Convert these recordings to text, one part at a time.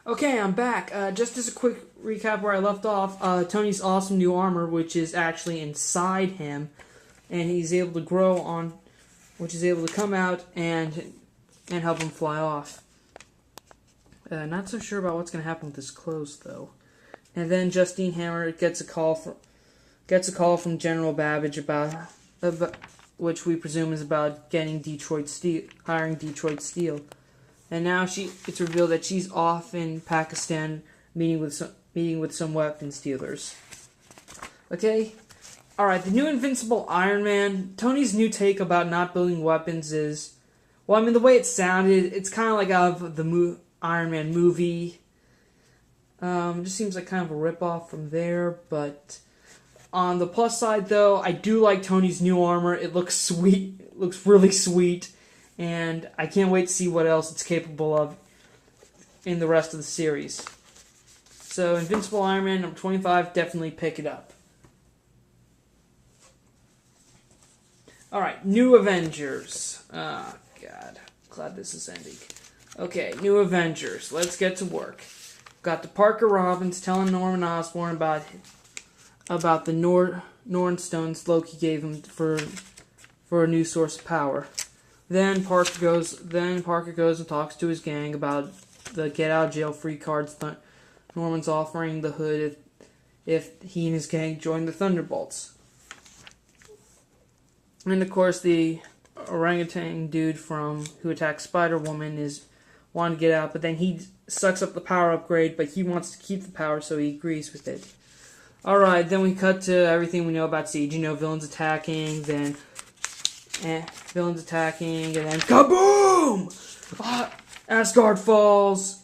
Okay, I'm back. Just as a quick recap where I left off, Tony's awesome new armor, which is actually inside him, and he's able to grow on, which is able to come out and help him fly off. Not so sure about what's going to happen with his clothes, though. And then Justine Hammer gets a call from General Babbage about which we presume is about hiring Detroit Steel. And now it's revealed that she's off in Pakistan meeting with some weapons dealers. Okay? Alright, the new Invincible Iron Man. Tony's new take about not building weapons is... Well, I mean, the way it sounded, it's kind of like out of the Iron Man movie. Just seems like kind of a ripoff from there, but... On the plus side, though, I do like Tony's new armor. It looks sweet. It looks really sweet. And I can't wait to see what else it's capable of in the rest of the series. So, Invincible Iron Man, number 25, definitely pick it up. Alright, New Avengers. Oh, God. Glad this is ending. Okay, New Avengers. Let's get to work. Got the Parker Robbins telling Norman Osborn about the Norn Stones Loki gave him for a new source of power. Then Parker goes and talks to his gang about the get out of jail free cards Norman's offering the Hood if he and his gang join the Thunderbolts. And of course the orangutan dude who attacked Spider-Woman is wanting to get out, but then he sucks up the power upgrade, but he wants to keep the power, so he agrees with it. Alright, then we cut to everything we know about Siege. Villains attacking, then... and then kaboom! Asgard falls!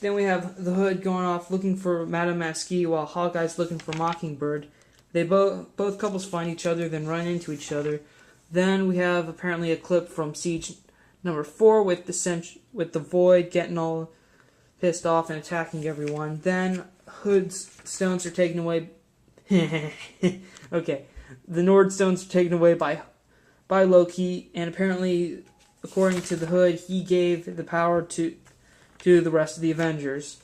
Then we have the Hood going off looking for Madame Masquee while Hawkeye's looking for Mockingbird. They both couples find each other, then run into each other. Then we have apparently a clip from Siege number 4 with the Void getting all pissed off and attacking everyone. Then Hood's stones are taken away. Okay, the Nord stones are taken away by Loki, and apparently, according to the Hood, he gave the power to the rest of the Avengers.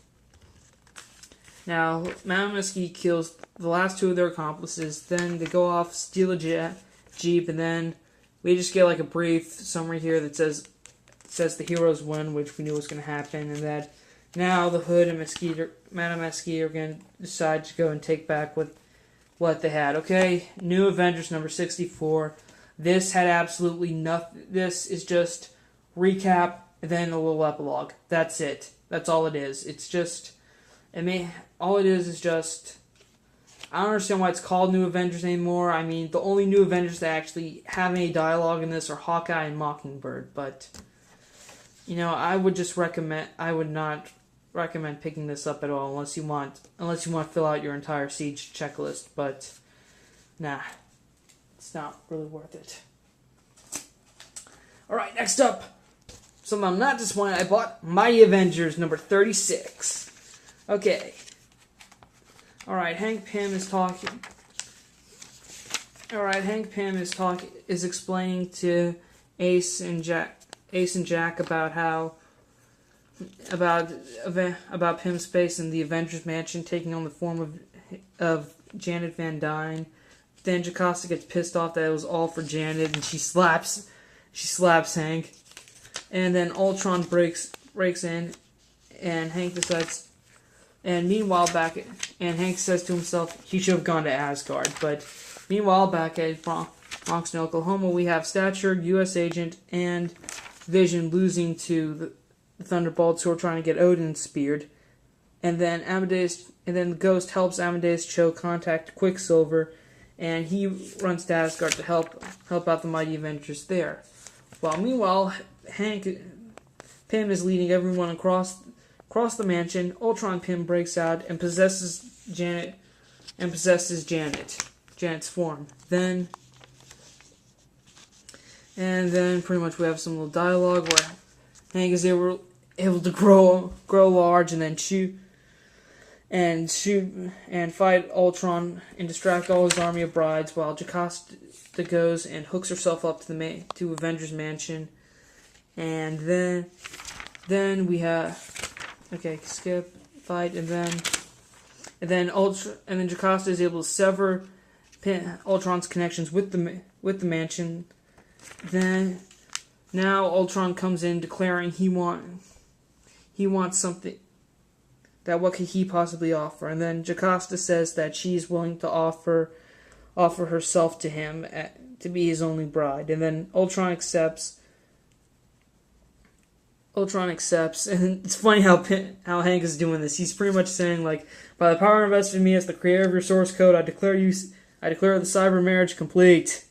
Now, Madame Masquee kills the last two of their accomplices. Then they go off, steal a jeep, and then we just get like a brief summary here that says the heroes win, which we knew was going to happen, and that now the Hood and Madame Masquee are going to decide to go and take back what they had. Okay, New Avengers number 64. This had absolutely nothing. This is just recap and then a little epilogue. That's it. That's all it is. It's just... all it is just... I don't understand why it's called New Avengers anymore. I mean, the only New Avengers that actually have any dialogue in this are Hawkeye and Mockingbird. But, I would not recommend picking this up at all unless you want to fill out your entire Siege checklist. But, nah. It's not really worth it. Alright, next up. Something I'm not disappointed. I bought Mighty Avengers number 36. Okay. Alright, Hank Pym is explaining to Ace and Jack about Pym's space in the Avengers Mansion taking on the form of Janet Van Dyne. Then Jocasta gets pissed off that it was all for Janet, and she slaps Hank. And then Ultron breaks in, and Hank decides. And meanwhile, Hank says to himself he should have gone to Asgard. But meanwhile, back at Bronx, Oklahoma, we have Stature, U.S. Agent, and Vision losing to the Thunderbolts, who are trying to get Odin speared. And then the Ghost helps Amadeus Cho contact Quicksilver. And he runs to Asgard to help out the Mighty Avengers there. Meanwhile, Hank Pym is leading everyone across the mansion. Ultron Pym breaks out and possesses Janet's form. Then pretty much we have some little dialogue where Hank is able to grow large and then shoot and fight Ultron and distract all his army of brides, while Jocasta goes and hooks herself up to Avengers Mansion. And then we have Okay, skip, fight, and then Jocasta is able to sever Ultron's connections with the mansion. Then now Ultron comes in declaring he wants something. That what could he possibly offer? And then Jocasta says that she's willing to offer herself to him to be his only bride. And then Ultron accepts. And it's funny how Hank is doing this. He's pretty much saying, like, by the power invested in me as the creator of your source code, I declare the cyber marriage complete.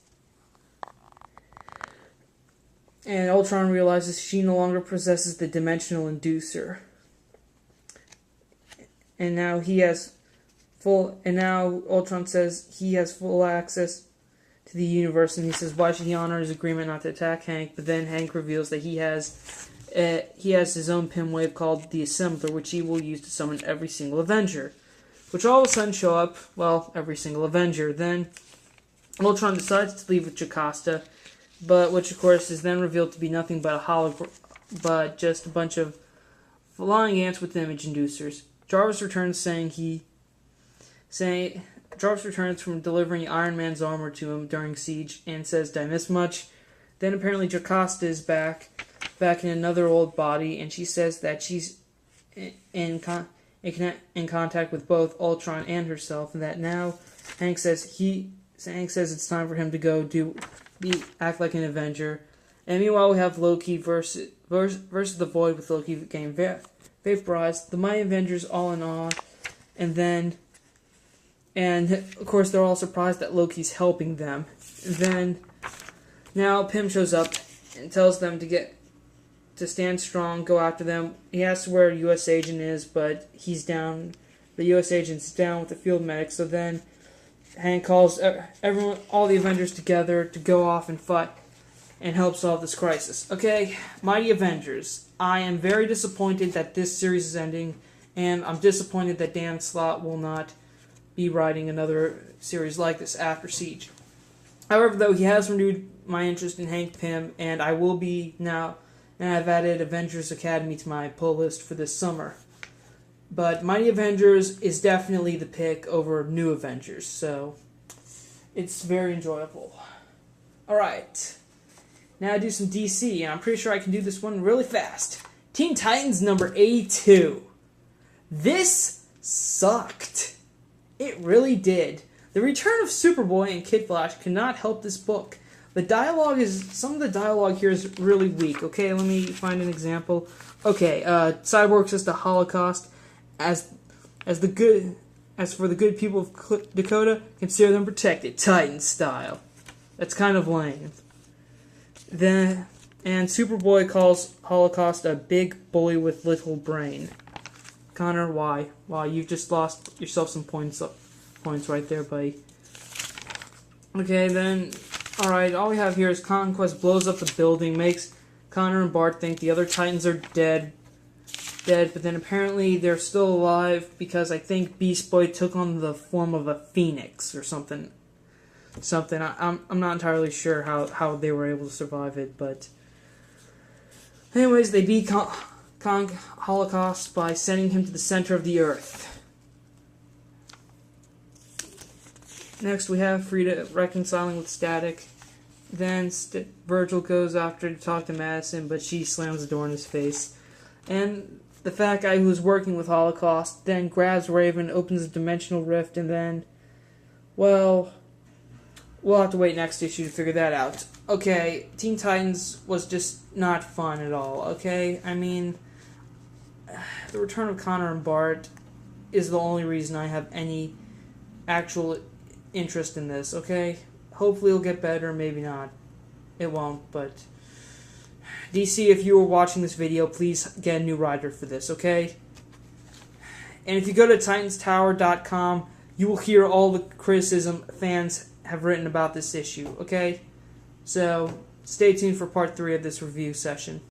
And Ultron realizes she no longer possesses the dimensional inducer. And now Ultron says he has full access to the universe, and he says why should he honor his agreement not to attack Hank? But then Hank reveals that he has his own pim wave called the Assembler, which he will use to summon every single Avenger, which all of a sudden show up, well, every single Avenger. Then Ultron decides to leave with Jocasta, but which of course is then revealed to be nothing but but just a bunch of flying ants with image inducers. Jarvis returns Jarvis returns from delivering Iron Man's armor to him during Siege and says, "Did I miss much?" Then apparently Jocasta is back in another old body, and she says that she's in contact with both Ultron and herself, and that now Hank says it's time for him to go act like an Avenger. And meanwhile we have Loki versus the Void, with Loki getting vaporized, the Mighty Avengers all in awe, and of course they're all surprised that Loki's helping them. Then now Pym shows up and tells them to stand strong, go after them. He asks where a U.S. agent is, but he's down. The U.S. agent's down with the field medic. So then Hank calls all the Avengers together to go off and fight and help solve this crisis. Okay, Mighty Avengers. I am very disappointed that this series is ending, and I'm disappointed that Dan Slott will not be writing another series like this after Siege. However, though, he has renewed my interest in Hank Pym, and I will be now, and I've added Avengers Academy to my pull list for this summer. But Mighty Avengers is definitely the pick over New Avengers, so it's very enjoyable. Alright, now I do some DC, and I'm pretty sure I can do this one really fast. Teen Titans number 82. This sucked. It really did. The return of Superboy and Kid Flash cannot help this book. Some of the dialogue here is really weak. Okay, let me find an example. Okay, Cyborg says the Holocaust, as for the good people of Dakota, consider them protected, Titan style. That's kind of lame. And Superboy calls Holocaust a big bully with little brain. Connor, why? Wow, you've just lost yourself some points right there, buddy. Okay, then, alright, all we have here is Conquest blows up the building, makes Connor and Bart think the other Titans are dead, but then apparently they're still alive because I think Beast Boy took on the form of a phoenix or something. I'm not entirely sure how they were able to survive it, but anyways, they beat Holocaust by sending him to the center of the earth. Next, we have Frida reconciling with Static. Then Virgil goes after to talk to Madison, but she slams the door in his face. And the fat guy who was working with Holocaust then grabs Raven, opens a dimensional rift, and then, well, we'll have to wait next issue to figure that out. Okay, Teen Titans was just not fun at all, okay? I mean, the return of Connor and Bart is the only reason I have any actual interest in this, okay? Hopefully it'll get better, maybe not. It won't, but DC, if you were watching this video, please get a new writer for this, okay? And if you go to TitansTower.com, you will hear all the criticism fans have written about this issue, okay? So, stay tuned for part 3 of this review session.